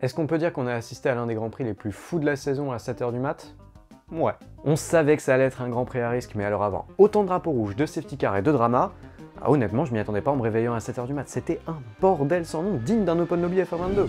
Est-ce qu'on peut dire qu'on a assisté à l'un des Grands Prix les plus fous de la saison à 7 h du mat? Ouais. On savait que ça allait être un Grand Prix à risque, mais alors avoir autant de drapeaux rouges, de safety car et de drama, honnêtement, je m'y attendais pas en me réveillant à 7 h du mat. C'était un bordel sans nom, digne d'un Open Lobby F1 22.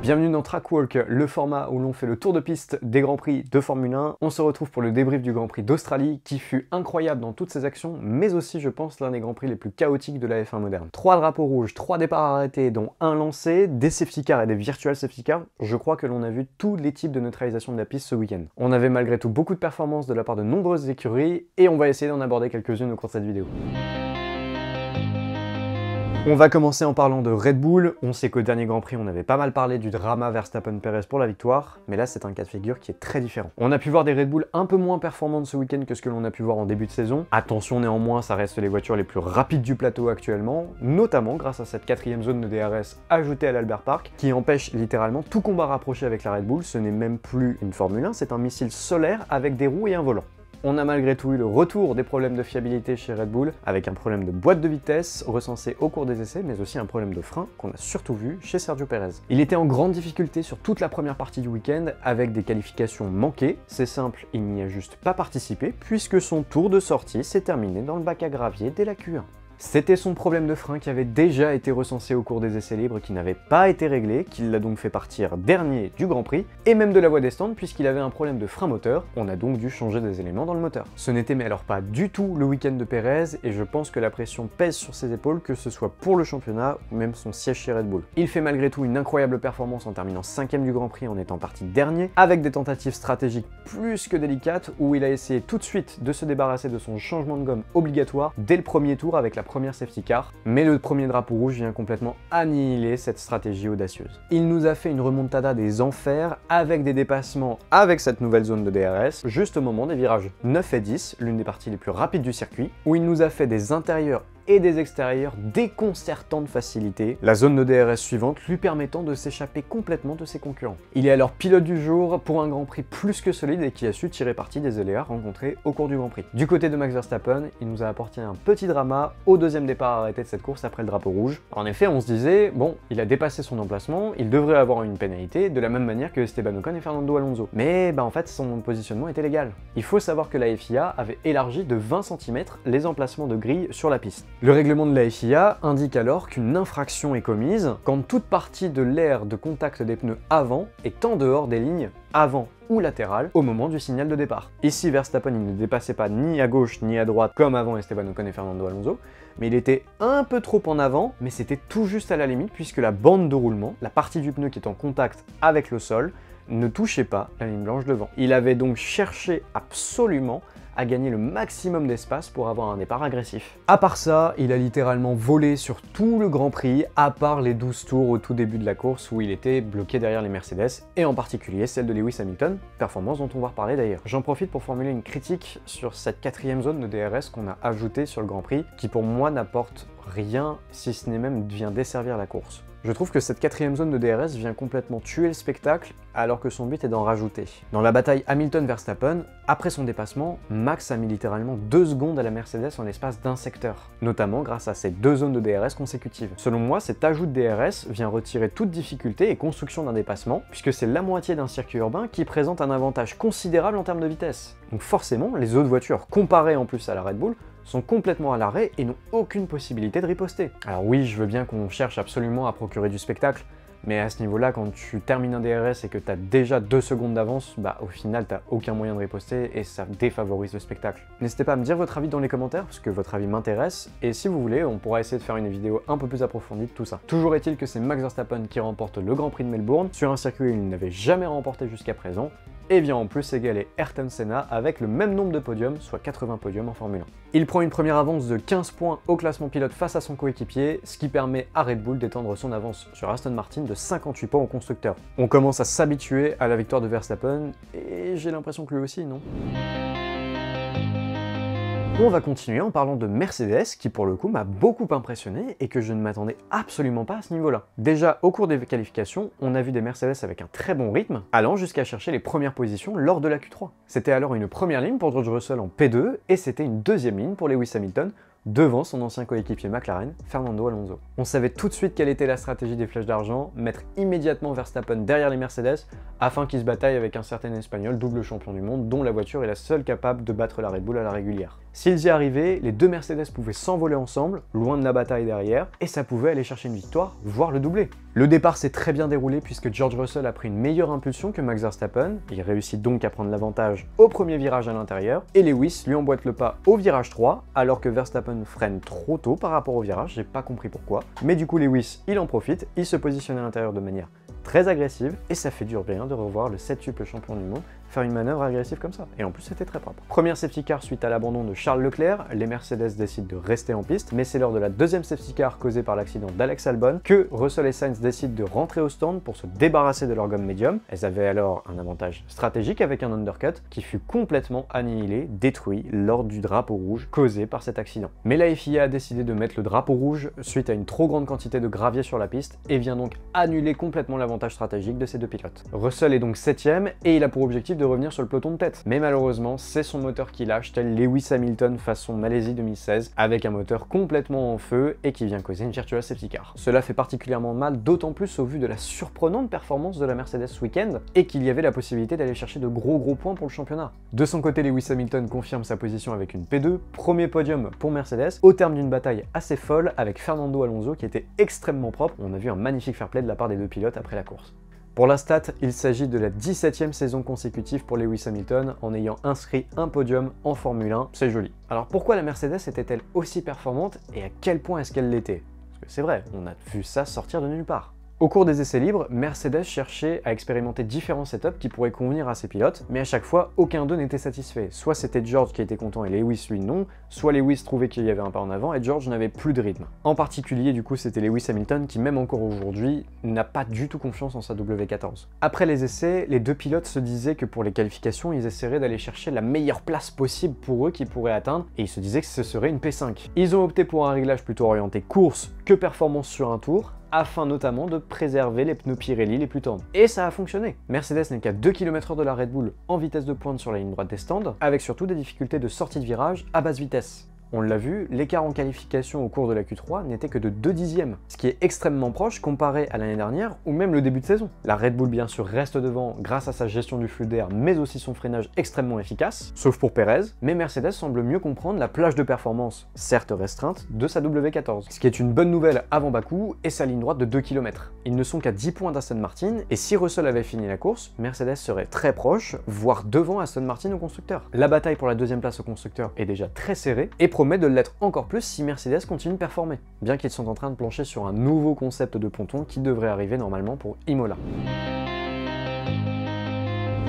Bienvenue dans Track Walk, le format où l'on fait le tour de piste des Grands Prix de Formule 1. On se retrouve pour le débrief du Grand Prix d'Australie, qui fut incroyable dans toutes ses actions, mais aussi, je pense, l'un des Grands Prix les plus chaotiques de la F1 moderne. 3 drapeaux rouges, 3 départs arrêtés, dont un lancé, des safety cars et des virtual safety cars. Je crois que l'on a vu tous les types de neutralisation de la piste ce week-end. On avait malgré tout beaucoup de performances de la part de nombreuses écuries, et on va essayer d'en aborder quelques-unes au cours de cette vidéo. On va commencer en parlant de Red Bull. On sait qu'au dernier Grand Prix, on avait pas mal parlé du drama Verstappen-Perez pour la victoire, mais là, c'est un cas de figure qui est très différent. On a pu voir des Red Bull un peu moins performantes ce week-end que ce que l'on a pu voir en début de saison. Attention néanmoins, ça reste les voitures les plus rapides du plateau actuellement, notamment grâce à cette 4e zone de DRS ajoutée à l'Albert Park, qui empêche littéralement tout combat rapproché avec la Red Bull. Ce n'est même plus une Formule 1, c'est un missile solaire avec des roues et un volant. On a malgré tout eu le retour des problèmes de fiabilité chez Red Bull, avec un problème de boîte de vitesse recensé au cours des essais, mais aussi un problème de frein qu'on a surtout vu chez Sergio Pérez. Il était en grande difficulté sur toute la première partie du week-end, avec des qualifications manquées. C'est simple, il n'y a juste pas participé, puisque son tour de sortie s'est terminé dans le bac à gravier dès la Q1. C'était son problème de frein qui avait déjà été recensé au cours des essais libres, qui n'avait pas été réglé, qui l'a donc fait partir dernier du Grand Prix, et même de la voie des stands puisqu'il avait un problème de frein moteur. On a donc dû changer des éléments dans le moteur. Ce n'était mais alors pas du tout le week-end de Pérez, et je pense que la pression pèse sur ses épaules, que ce soit pour le championnat ou même son siège chez Red Bull. Il fait malgré tout une incroyable performance en terminant 5e du Grand Prix en étant parti dernier, avec des tentatives stratégiques plus que délicates, où il a essayé tout de suite de se débarrasser de son changement de gomme obligatoire dès le premier tour avec la première safety car, mais le premier drapeau rouge vient complètement annihiler cette stratégie audacieuse. Il nous a fait une remontada des enfers avec des dépassements avec cette nouvelle zone de DRS, juste au moment des virages 9 et 10, l'une des parties les plus rapides du circuit, où il nous a fait des intérieurs et des extérieurs déconcertantes facilité, la zone de DRS suivante lui permettant de s'échapper complètement de ses concurrents. Il est alors pilote du jour pour un Grand Prix plus que solide et qui a su tirer parti des aléas rencontrés au cours du Grand Prix. Du côté de Max Verstappen, il nous a apporté un petit drama au deuxième départ arrêté de cette course après le drapeau rouge. En effet, on se disait, bon, il a dépassé son emplacement, il devrait avoir une pénalité de la même manière que Esteban Ocon et Fernando Alonso. Mais en fait, son positionnement était légal. Il faut savoir que la FIA avait élargi de 20 cm les emplacements de grille sur la piste. Le règlement de la FIA indique alors qu'une infraction est commise quand toute partie de l'aire de contact des pneus avant est en dehors des lignes avant ou latérales au moment du signal de départ. Ici, Verstappen il ne dépassait pas ni à gauche ni à droite comme avant Esteban Ocon et Fernando Alonso, mais il était un peu trop en avant, mais c'était tout juste à la limite puisque la bande de roulement, la partie du pneu qui est en contact avec le sol, ne touchait pas la ligne blanche devant. Il avait donc cherché absolument à gagner le maximum d'espace pour avoir un départ agressif. À part ça, il a littéralement volé sur tout le Grand Prix, à part les 12 tours au tout début de la course où il était bloqué derrière les Mercedes, et en particulier celle de Lewis Hamilton, performance dont on va reparler d'ailleurs. J'en profite pour formuler une critique sur cette 4e zone de DRS qu'on a ajoutée sur le Grand Prix, qui pour moi n'apporte rien, si ce n'est même vient desservir la course. Je trouve que cette 4e zone de DRS vient complètement tuer le spectacle, alors que son but est d'en rajouter. Dans la bataille Hamilton-Verstappen, après son dépassement, Max a mis littéralement 2 secondes à la Mercedes en l'espace d'un secteur, notamment grâce à ces 2 zones de DRS consécutives. Selon moi, cet ajout de DRS vient retirer toute difficulté et construction d'un dépassement, puisque c'est la moitié d'un circuit urbain qui présente un avantage considérable en termes de vitesse. Donc forcément, les autres voitures, comparées en plus à la Red Bull, sont complètement à l'arrêt et n'ont aucune possibilité de riposter. Alors oui, je veux bien qu'on cherche absolument à procurer du spectacle, mais à ce niveau-là, quand tu termines un DRS et que tu as déjà 2 secondes d'avance, au final, t'as aucun moyen de riposter et ça défavorise le spectacle. N'hésitez pas à me dire votre avis dans les commentaires, parce que votre avis m'intéresse, et si vous voulez, on pourra essayer de faire une vidéo un peu plus approfondie de tout ça. Toujours est-il que c'est Max Verstappen qui remporte le Grand Prix de Melbourne, sur un circuit où il n'avait jamais remporté jusqu'à présent, et vient en plus égaler Ayrton Senna avec le même nombre de podiums, soit 80 podiums en Formule 1. Il prend une première avance de 15 points au classement pilote face à son coéquipier, ce qui permet à Red Bull d'étendre son avance sur Aston Martin de 58 points au constructeur. On commence à s'habituer à la victoire de Verstappen, et j'ai l'impression que lui aussi, non ? On va continuer en parlant de Mercedes, qui pour le coup m'a beaucoup impressionné et que je ne m'attendais absolument pas à ce niveau-là. Déjà, au cours des qualifications, on a vu des Mercedes avec un très bon rythme, allant jusqu'à chercher les premières positions lors de la Q3. C'était alors une première ligne pour George Russell en P2, et c'était une deuxième ligne pour Lewis Hamilton, devant son ancien coéquipier McLaren, Fernando Alonso. On savait tout de suite quelle était la stratégie des flèches d'argent, mettre immédiatement Verstappen derrière les Mercedes afin qu'il se bataille avec un certain Espagnol, double champion du monde, dont la voiture est la seule capable de battre la Red Bull à la régulière. S'ils y arrivaient, les deux Mercedes pouvaient s'envoler ensemble, loin de la bataille derrière, et ça pouvait aller chercher une victoire, voire le doubler. Le départ s'est très bien déroulé puisque George Russell a pris une meilleure impulsion que Max Verstappen, il réussit donc à prendre l'avantage au premier virage à l'intérieur, et Lewis lui emboîte le pas au virage 3, alors que Verstappen freine trop tôt par rapport au virage, j'ai pas compris pourquoi. Mais du coup Lewis, il en profite, il se positionne à l'intérieur de manière très agressive, et ça fait du bien de revoir le septuple champion du monde faire une manœuvre agressive comme ça. Et en plus, c'était très propre. Première safety car suite à l'abandon de Charles Leclerc, les Mercedes décident de rester en piste, mais c'est lors de la deuxième safety car causée par l'accident d'Alex Albon que Russell et Sainz décident de rentrer au stand pour se débarrasser de leur gomme médium. Elles avaient alors un avantage stratégique avec un undercut qui fut complètement annihilé, détruit lors du drapeau rouge causé par cet accident. Mais la FIA a décidé de mettre le drapeau rouge suite à une trop grande quantité de gravier sur la piste et vient donc annuler complètement l'avantage stratégique de ces deux pilotes. Russell est donc 7ème et il a pour objectif de revenir sur le peloton de tête. Mais malheureusement, c'est son moteur qui lâche, tel Lewis Hamilton façon Malaisie 2016, avec un moteur complètement en feu et qui vient causer une virtual safety car. Cela fait particulièrement mal, d'autant plus au vu de la surprenante performance de la Mercedes ce week-end et qu'il y avait la possibilité d'aller chercher de gros points pour le championnat. De son côté, Lewis Hamilton confirme sa position avec une P2, premier podium pour Mercedes, au terme d'une bataille assez folle avec Fernando Alonso qui était extrêmement propre. On a vu un magnifique fair play de la part des deux pilotes après la course. Pour la stat, il s'agit de la 17e saison consécutive pour Lewis Hamilton en ayant inscrit un podium en Formule 1, c'est joli. Alors pourquoi la Mercedes était-elle aussi performante et à quel point est-ce qu'elle l'était? Parce que c'est vrai, on a vu ça sortir de nulle part. Au cours des essais libres, Mercedes cherchait à expérimenter différents setups qui pourraient convenir à ses pilotes, mais à chaque fois, aucun d'eux n'était satisfait. Soit c'était George qui était content et Lewis lui non, soit Lewis trouvait qu'il y avait un pas en avant et George n'avait plus de rythme. En particulier, du coup, c'était Lewis Hamilton qui, même encore aujourd'hui, n'a pas du tout confiance en sa W14. Après les essais, les deux pilotes se disaient que pour les qualifications, ils essaieraient d'aller chercher la meilleure place possible pour eux qu'ils pourraient atteindre, et ils se disaient que ce serait une P5. Ils ont opté pour un réglage plutôt orienté course que performance sur un tour, afin notamment de préserver les pneus Pirelli les plus tendres. Et ça a fonctionné. Mercedes n'est qu'à 2 km/h de la Red Bull en vitesse de pointe sur la ligne droite des stands, avec surtout des difficultés de sortie de virage à basse vitesse. On l'a vu, l'écart en qualification au cours de la Q3 n'était que de 2 dixièmes, ce qui est extrêmement proche comparé à l'année dernière ou même le début de saison. La Red Bull bien sûr reste devant grâce à sa gestion du flux d'air mais aussi son freinage extrêmement efficace, sauf pour Perez, mais Mercedes semble mieux comprendre la plage de performance, certes restreinte, de sa W14, ce qui est une bonne nouvelle avant Bakou et sa ligne droite de 2 km. Ils ne sont qu'à 10 points d'Aston Martin et si Russell avait fini la course, Mercedes serait très proche, voire devant Aston Martin au constructeur. La bataille pour la deuxième place au constructeur est déjà très serrée et promet de l'être encore plus si Mercedes continue de performer, bien qu'ils sont en train de plancher sur un nouveau concept de ponton qui devrait arriver normalement pour Imola.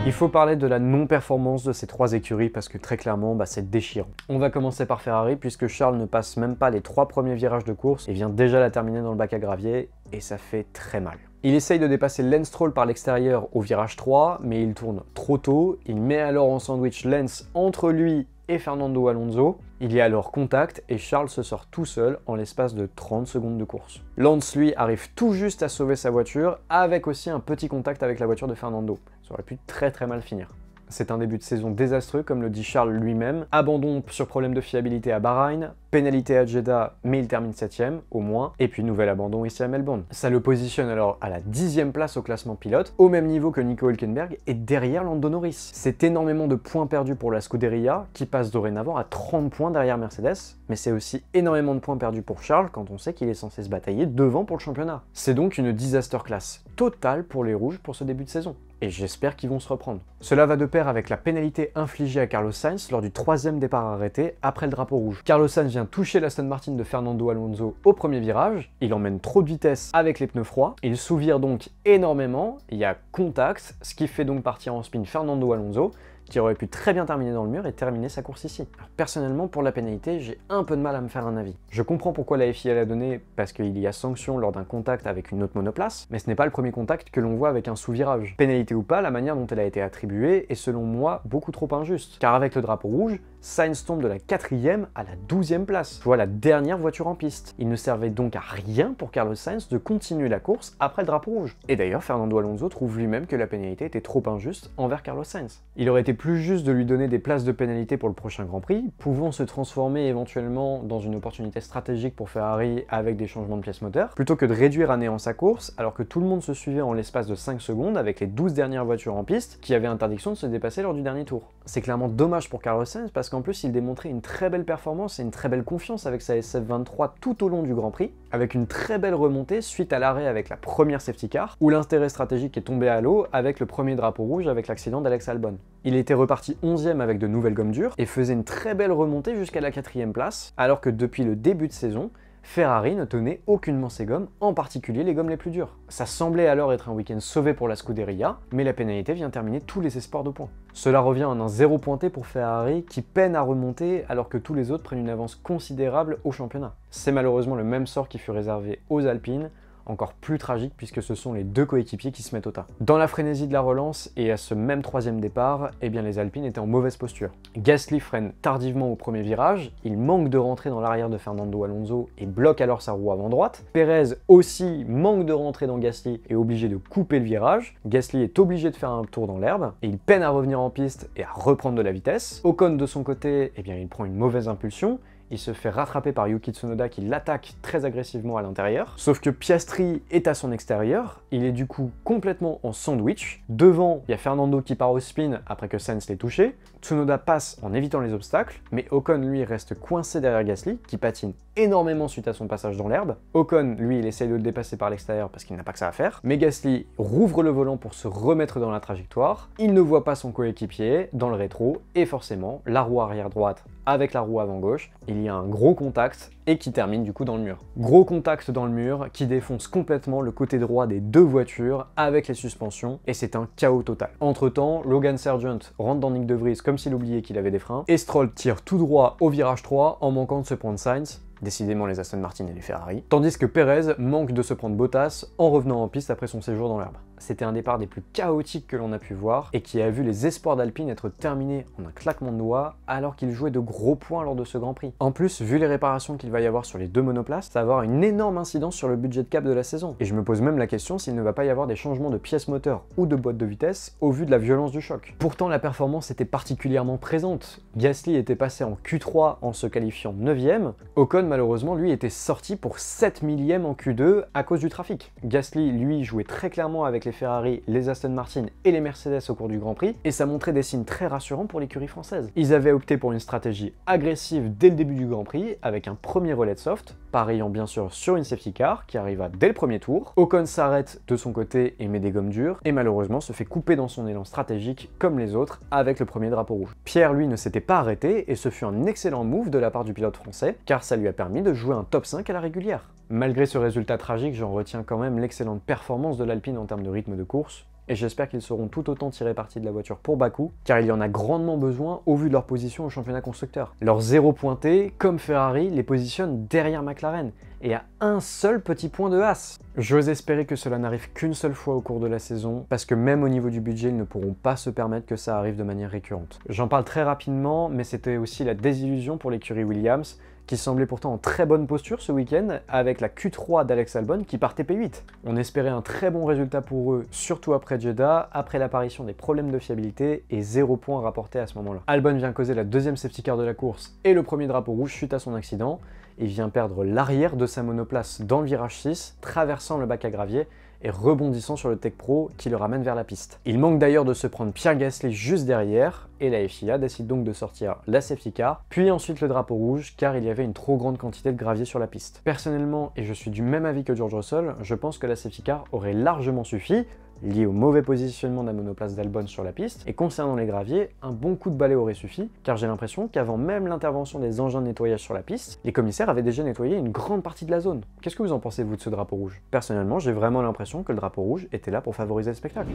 Il faut parler de la non-performance de ces trois écuries parce que très clairement, c'est déchirant. On va commencer par Ferrari puisque Charles ne passe même pas les 3 premiers virages de course et vient déjà la terminer dans le bac à gravier et ça fait très mal. Il essaye de dépasser Lance Stroll par l'extérieur au virage 3, mais il tourne trop tôt, il met alors en sandwich Lance entre lui et Fernando Alonso. Il y a alors contact et Charles se sort tout seul en l'espace de 30 secondes de course. Lance lui arrive tout juste à sauver sa voiture avec aussi un petit contact avec la voiture de Fernando. Ça aurait pu très mal finir. C'est un début de saison désastreux comme le dit Charles lui-même, abandon sur problème de fiabilité à Bahreïn, pénalité à Jeddah mais il termine 7ème au moins, et puis nouvel abandon ici à Melbourne. Ça le positionne alors à la 10e place au classement pilote, au même niveau que Nico Hülkenberg et derrière Lando Norris. C'est énormément de points perdus pour la Scuderia qui passe dorénavant à 30 points derrière Mercedes, mais c'est aussi énormément de points perdus pour Charles quand on sait qu'il est censé se batailler devant pour le championnat. C'est donc une disaster class totale pour les rouges pour ce début de saison. Et j'espère qu'ils vont se reprendre. Cela va de pair avec la pénalité infligée à Carlos Sainz lors du 3e départ arrêté après le drapeau rouge. Carlos Sainz vient toucher l'Aston Martin de Fernando Alonso au premier virage, il emmène trop de vitesse avec les pneus froids, il sous-vire donc énormément, il y a contact, ce qui fait donc partir en spin Fernando Alonso, qui aurait pu très bien terminer dans le mur et terminer sa course ici. Alors, personnellement, pour la pénalité, j'ai un peu de mal à me faire un avis. Je comprends pourquoi la FIA l'a donné, parce qu'il y a sanction lors d'un contact avec une autre monoplace, mais ce n'est pas le premier contact que l'on voit avec un sous-virage. Pénalité ou pas, la manière dont elle a été attribuée est selon moi beaucoup trop injuste, car avec le drapeau rouge, Sainz tombe de la 4e à la 12e place, soit la dernière voiture en piste. Il ne servait donc à rien pour Carlos Sainz de continuer la course après le drapeau rouge. Et d'ailleurs, Fernando Alonso trouve lui-même que la pénalité était trop injuste envers Carlos Sainz. Il aurait été plus juste de lui donner des places de pénalité pour le prochain Grand Prix, pouvant se transformer éventuellement dans une opportunité stratégique pour Ferrari avec des changements de pièces moteurs, plutôt que de réduire à néant sa course alors que tout le monde se suivait en l'espace de 5 secondes avec les 12 dernières voitures en piste qui avaient interdiction de se dépasser lors du dernier tour. C'est clairement dommage pour Carlos Sainz parce qu'en plus il démontrait une très belle performance et une très belle confiance avec sa SF23 tout au long du Grand Prix, avec une très belle remontée suite à l'arrêt avec la première safety car, où l'intérêt stratégique est tombé à l'eau avec le premier drapeau rouge avec l'accident d'Alex Albon. Il était reparti 11e avec de nouvelles gommes dures et faisait une très belle remontée jusqu'à la 4e place, alors que depuis le début de saison, Ferrari ne tenait aucunement ses gommes, en particulier les gommes les plus dures. Ça semblait alors être un week-end sauvé pour la Scuderia, mais la pénalité vient terminer tous les espoirs de points. Cela revient en un 0 pointé pour Ferrari qui peine à remonter alors que tous les autres prennent une avance considérable au championnat. C'est malheureusement le même sort qui fut réservé aux Alpines, encore plus tragique puisque ce sont les deux coéquipiers qui se mettent au tas. Dans la frénésie de la relance et à ce même 3e départ, eh bien les Alpines étaient en mauvaise posture. Gasly freine tardivement au premier virage, il manque de rentrer dans l'arrière de Fernando Alonso et bloque alors sa roue avant droite. Perez aussi manque de rentrer dans Gasly et est obligé de couper le virage. Gasly est obligé de faire un tour dans l'herbe et il peine à revenir en piste et à reprendre de la vitesse. Ocon de son côté, eh bien il prend une mauvaise impulsion. Il se fait rattraper par Yuki Tsunoda qui l'attaque très agressivement à l'intérieur. Sauf que Piastri est à son extérieur, il est du coup complètement en sandwich. Devant, il y a Fernando qui part au spin après que Sainz l'ait touché. Tsunoda passe en évitant les obstacles, mais Ocon lui reste coincé derrière Gasly qui patine énormément suite à son passage dans l'herbe. Ocon, lui, il essaye de le dépasser par l'extérieur parce qu'il n'a pas que ça à faire. Mais Gasly rouvre le volant pour se remettre dans la trajectoire. Il ne voit pas son coéquipier dans le rétro et forcément, la roue arrière droite avec la roue avant gauche, il y a un gros contact et qui termine du coup dans le mur. Gros contact dans le mur qui défonce complètement le côté droit des deux voitures avec les suspensions et c'est un chaos total. Entre temps, Logan Sargent rentre dans Nyck de Vries comme s'il oubliait qu'il avait des freins et Stroll tire tout droit au virage 3 en manquant de se prendre Sainz. Décidément les Aston Martin et les Ferrari. Tandis que Perez manque de se prendre Bottas en revenant en piste après son séjour dans l'herbe. C'était un départ des plus chaotiques que l'on a pu voir et qui a vu les espoirs d'Alpine être terminés en un claquement de doigts alors qu'il jouait de gros points lors de ce Grand Prix. En plus, vu les réparations qu'il va y avoir sur les deux monoplaces, ça va avoir une énorme incidence sur le budget de cap de la saison. Et je me pose même la question s'il ne va pas y avoir des changements de pièces moteurs ou de boîtes de vitesse au vu de la violence du choc. Pourtant la performance était particulièrement présente. Gasly était passé en Q3 en se qualifiant 9e. Ocon malheureusement lui était sorti pour 7 millième en Q2 à cause du trafic. Gasly lui jouait très clairement avec les Ferrari, les Aston Martin et les Mercedes au cours du Grand Prix et ça montrait des signes très rassurants pour l'écurie française. Ils avaient opté pour une stratégie agressive dès le début du Grand Prix avec un premier relais de soft, pariant bien sûr sur une safety car qui arriva dès le premier tour. Ocon s'arrête de son côté et met des gommes dures et malheureusement se fait couper dans son élan stratégique comme les autres avec le premier drapeau rouge. Pierre lui ne s'était pas arrêté et ce fut un excellent move de la part du pilote français car ça lui a permis de jouer un top 5 à la régulière. Malgré ce résultat tragique, j'en retiens quand même l'excellente performance de l'Alpine en termes de rythme de course, et j'espère qu'ils seront tout autant tirés parti de la voiture pour Bakou, car il y en a grandement besoin au vu de leur position au championnat constructeur. Leurs 0 pointés, comme Ferrari, les positionnent derrière McLaren, et à un seul petit point de Haas. J'ose espérer que cela n'arrive qu'une seule fois au cours de la saison, parce que même au niveau du budget, ils ne pourront pas se permettre que ça arrive de manière récurrente. J'en parle très rapidement, mais c'était aussi la désillusion pour l'écurie Williams, qui semblait pourtant en très bonne posture ce week-end, avec la Q3 d'Alex Albon qui partait P8. On espérait un très bon résultat pour eux, surtout après Jeddah, après l'apparition des problèmes de fiabilité et 0 point rapporté à ce moment-là. Albon vient causer la deuxième safety car de la course et le premier drapeau rouge suite à son accident. Il vient perdre l'arrière de sa monoplace dans le virage 6, traversant le bac à gravier et rebondissant sur le Tech Pro qui le ramène vers la piste. Il manque d'ailleurs de se prendre Pierre Gasly juste derrière, et la FIA décide donc de sortir la safety car, puis ensuite le drapeau rouge, car il y avait une trop grande quantité de gravier sur la piste. Personnellement, et je suis du même avis que George Russell, je pense que la safety car aurait largement suffi, lié au mauvais positionnement de la monoplace d'Albon sur la piste, et concernant les graviers, un bon coup de balai aurait suffi, car j'ai l'impression qu'avant même l'intervention des engins de nettoyage sur la piste, les commissaires avaient déjà nettoyé une grande partie de la zone. Qu'est-ce que vous en pensez vous de ce drapeau rouge? Personnellement, j'ai vraiment l'impression que le drapeau rouge était là pour favoriser le spectacle.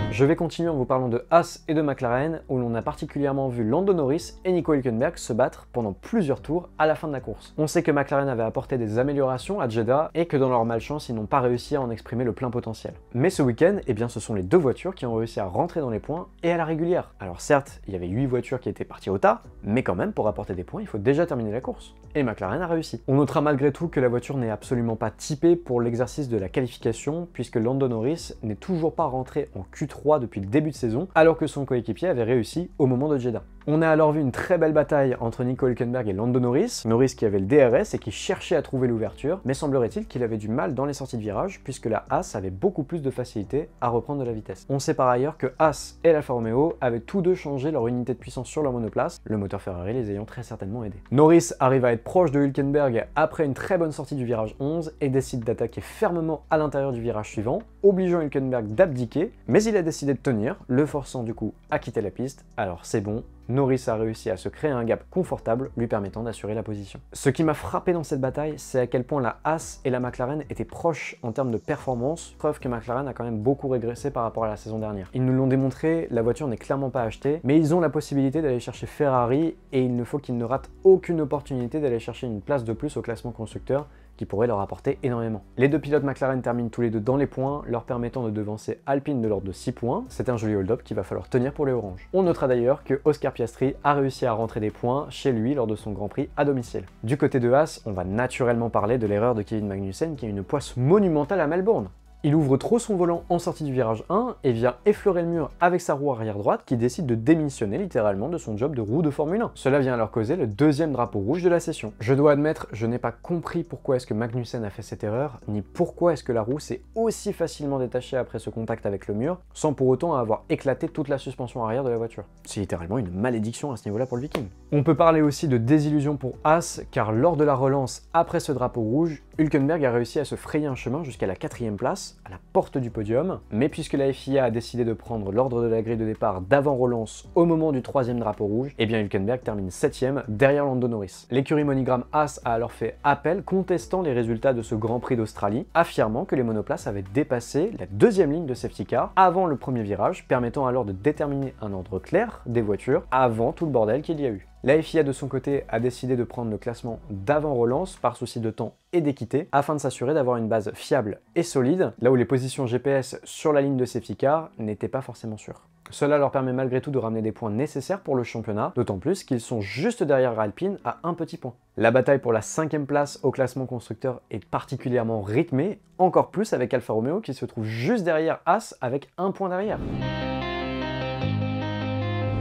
Je vais continuer en vous parlant de Haas et de McLaren, où l'on a particulièrement vu Lando Norris et Nico Hülkenberg se battre pendant plusieurs tours à la fin de la course. On sait que McLaren avait apporté des améliorations à Jeddah et que dans leur malchance, ils n'ont pas réussi à en exprimer le plein potentiel. Mais ce week-end, eh bien, ce sont les deux voitures qui ont réussi à rentrer dans les points et à la régulière. Alors certes, il y avait 8 voitures qui étaient parties au tas, mais quand même, pour apporter des points, il faut déjà terminer la course. et McLaren a réussi. On notera malgré tout que la voiture n'est absolument pas typée pour l'exercice de la qualification, puisque Lando Norris n'est toujours pas rentré en Q3 depuis le début de saison, alors que son coéquipier avait réussi au moment de Jeddah. On a alors vu une très belle bataille entre Nico Hülkenberg et Lando Norris, Norris qui avait le DRS et qui cherchait à trouver l'ouverture, mais semblerait-il qu'il avait du mal dans les sorties de virage, puisque la Haas avait beaucoup plus de facilité à reprendre de la vitesse. On sait par ailleurs que Haas et l'Alfa Romeo avaient tous deux changé leur unité de puissance sur leur monoplace, le moteur Ferrari les ayant très certainement aidés. Norris arrive à être proche de Hülkenberg après une très bonne sortie du virage 11 et décide d'attaquer fermement à l'intérieur du virage suivant, obligeant Hülkenberg d'abdiquer, mais il a décidé de tenir, le forçant du coup à quitter la piste, alors c'est bon, Norris a réussi à se créer un gap confortable lui permettant d'assurer la position. Ce qui m'a frappé dans cette bataille, c'est à quel point la Haas et la McLaren étaient proches en termes de performance, preuve que McLaren a quand même beaucoup régressé par rapport à la saison dernière. Ils nous l'ont démontré, la voiture n'est clairement pas achetée, mais ils ont la possibilité d'aller chercher Ferrari et il ne faut qu'ils ne ratent aucune opportunité d'aller chercher une place de plus au classement constructeur, qui pourrait leur apporter énormément. Les deux pilotes McLaren terminent tous les deux dans les points, leur permettant de devancer Alpine de l'ordre de 6 points. C'est un joli hold-up qu'il va falloir tenir pour les oranges. On notera d'ailleurs que Oscar Piastri a réussi à rentrer des points chez lui lors de son Grand Prix à domicile. Du côté de Haas, on va naturellement parler de l'erreur de Kevin Magnussen qui a une poisse monumentale à Melbourne. Il ouvre trop son volant en sortie du virage 1 et vient effleurer le mur avec sa roue arrière droite qui décide de démissionner littéralement de son job de roue de Formule 1. Cela vient alors causer le deuxième drapeau rouge de la session. Je dois admettre, je n'ai pas compris pourquoi est-ce que Magnussen a fait cette erreur, ni pourquoi est-ce que la roue s'est aussi facilement détachée après ce contact avec le mur, sans pour autant avoir éclaté toute la suspension arrière de la voiture. C'est littéralement une malédiction à ce niveau-là pour le Viking. On peut parler aussi de désillusion pour Haas, car lors de la relance après ce drapeau rouge, Hülkenberg a réussi à se frayer un chemin jusqu'à la 4e place, à la porte du podium, mais puisque la FIA a décidé de prendre l'ordre de la grille de départ d'avant-relance au moment du 3e drapeau rouge, et bien Hülkenberg termine 7e derrière Lando Norris. L'écurie MoneyGram Haas a alors fait appel contestant les résultats de ce Grand Prix d'Australie, affirmant que les monoplaces avaient dépassé la 2e ligne de safety car avant le premier virage, permettant alors de déterminer un ordre clair des voitures avant tout le bordel qu'il y a eu. La FIA de son côté a décidé de prendre le classement d'avant-relance par souci de temps et d'équité afin de s'assurer d'avoir une base fiable et solide, là où les positions GPS sur la ligne de safety car n'étaient pas forcément sûres. Cela leur permet malgré tout de ramener des points nécessaires pour le championnat, d'autant plus qu'ils sont juste derrière Alpine à un petit point. La bataille pour la 5e place au classement constructeur est particulièrement rythmée, encore plus avec Alfa Romeo qui se trouve juste derrière Haas avec un point derrière.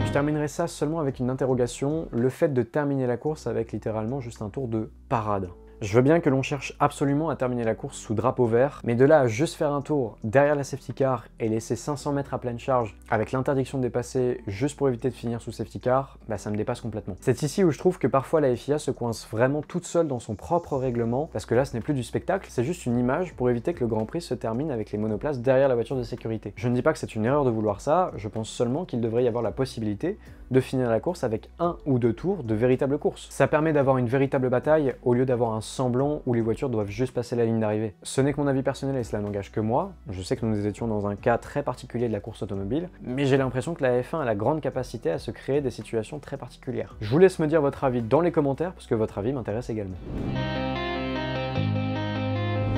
Je terminerai ça seulement avec une interrogation, le fait de terminer la course avec littéralement juste un tour de parade. Je veux bien que l'on cherche absolument à terminer la course sous drapeau vert, mais de là à juste faire un tour derrière la safety car et laisser 500 mètres à pleine charge avec l'interdiction de dépasser juste pour éviter de finir sous safety car, bah ça me dépasse complètement. C'est ici où je trouve que parfois la FIA se coince vraiment toute seule dans son propre règlement, parce que là ce n'est plus du spectacle, c'est juste une image pour éviter que le Grand Prix se termine avec les monoplaces derrière la voiture de sécurité. Je ne dis pas que c'est une erreur de vouloir ça, je pense seulement qu'il devrait y avoir la possibilité de finir la course avec 1 ou 2 tours de véritable course. Ça permet d'avoir une véritable bataille au lieu d'avoir un semblant où les voitures doivent juste passer la ligne d'arrivée. Ce n'est que mon avis personnel et cela n'engage que moi. Je sais que nous étions dans un cas très particulier de la course automobile, mais j'ai l'impression que la F1 a la grande capacité à se créer des situations très particulières. Je vous laisse me dire votre avis dans les commentaires parce que votre avis m'intéresse également.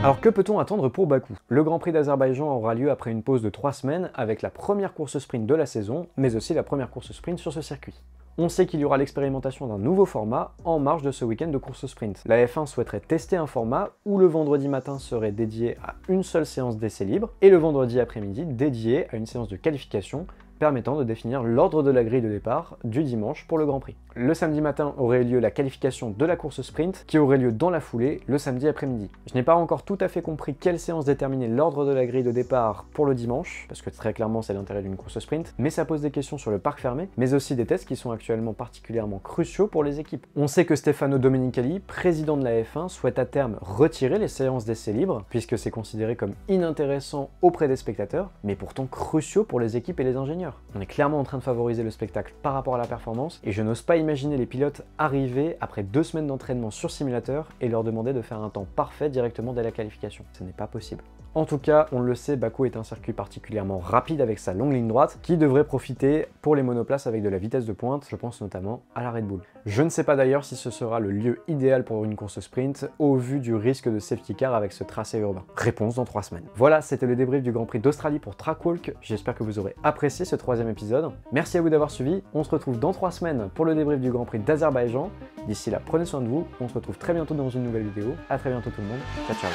Alors que peut-on attendre pour Bakou? Le Grand Prix d'Azerbaïdjan aura lieu après une pause de 3 semaines avec la première course sprint de la saison, mais aussi la première course sprint sur ce circuit. On sait qu'il y aura l'expérimentation d'un nouveau format en marge de ce week-end de course sprint. La F1 souhaiterait tester un format où le vendredi matin serait dédié à une seule séance d'essai libre et le vendredi après-midi dédié à une séance de qualification permettant de définir l'ordre de la grille de départ du dimanche pour le Grand Prix. Le samedi matin aurait lieu la qualification de la course sprint qui aurait lieu dans la foulée le samedi après-midi. Je n'ai pas encore tout à fait compris quelle séance déterminait l'ordre de la grille de départ pour le dimanche, parce que très clairement c'est l'intérêt d'une course sprint, mais ça pose des questions sur le parc fermé, mais aussi des tests qui sont actuellement particulièrement cruciaux pour les équipes. On sait que Stefano Domenicali, président de la F1, souhaite à terme retirer les séances d'essai libres, puisque c'est considéré comme inintéressant auprès des spectateurs, mais pourtant cruciaux pour les équipes et les ingénieurs. On est clairement en train de favoriser le spectacle par rapport à la performance, et je n'ose pas imaginer les pilotes arriver après 2 semaines d'entraînement sur simulateur et leur demander de faire un temps parfait directement dès la qualification. Ce n'est pas possible. En tout cas, on le sait, Baku est un circuit particulièrement rapide avec sa longue ligne droite qui devrait profiter pour les monoplaces avec de la vitesse de pointe, je pense notamment à la Red Bull. Je ne sais pas d'ailleurs si ce sera le lieu idéal pour une course sprint au vu du risque de safety car avec ce tracé urbain. Réponse dans 3 semaines. Voilà, c'était le débrief du Grand Prix d'Australie pour Trackwalk. J'espère que vous aurez apprécié ce 3e épisode. Merci à vous d'avoir suivi. On se retrouve dans 3 semaines pour le débrief du Grand Prix d'Azerbaïdjan. D'ici là, prenez soin de vous. On se retrouve très bientôt dans une nouvelle vidéo. À très bientôt tout le monde. Ciao ciao.